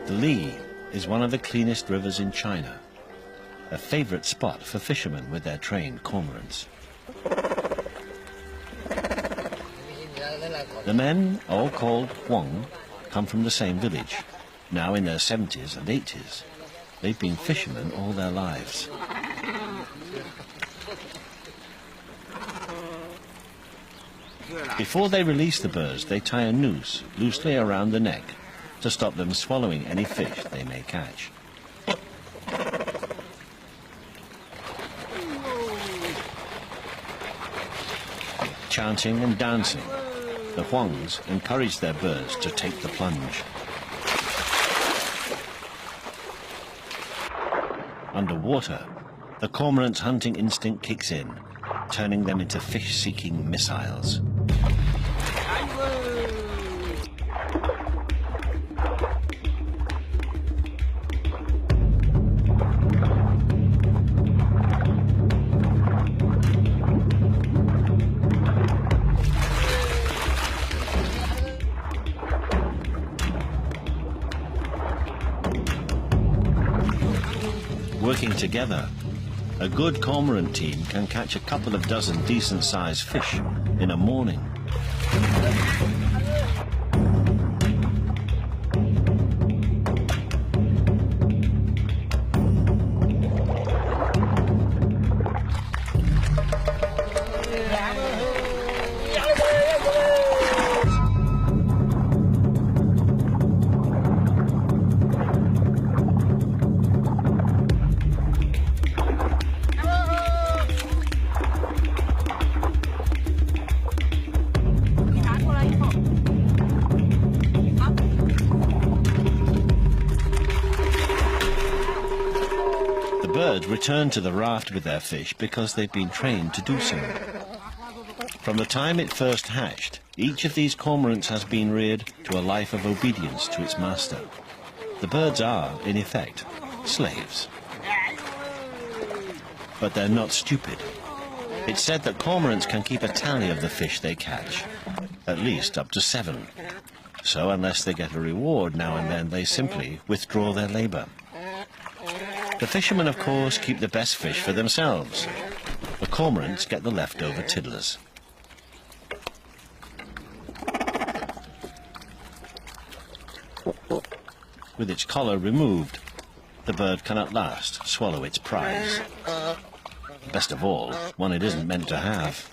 The Li is one of the cleanest rivers in China, a favorite spot for fishermen with their trained cormorants. The men, all called Huang, come from the same village, now in their 70s and 80s. They've been fishermen all their lives. Before they release the birds, they tie a noose loosely around the neck to stop them swallowing any fish they may catch. Chanting and dancing, the Huangs encourage their birds to take the plunge. Underwater, the cormorant's hunting instinct kicks in, turning them into fish-seeking missiles. Working together, a good cormorant team can catch a couple of dozen decent-sized fish in a morning. Return to the raft with their fish because they've been trained to do so. From the time it first hatched, each of these cormorants has been reared to a life of obedience to its master. The birds are, in effect, slaves. But they're not stupid. It's said that cormorants can keep a tally of the fish they catch, at least up to 7. So unless they get a reward now and then, they simply withdraw their labor. The fishermen, of course, keep the best fish for themselves. The cormorants get the leftover tiddlers. With its collar removed, the bird can at last swallow its prize. Best of all, one it isn't meant to have.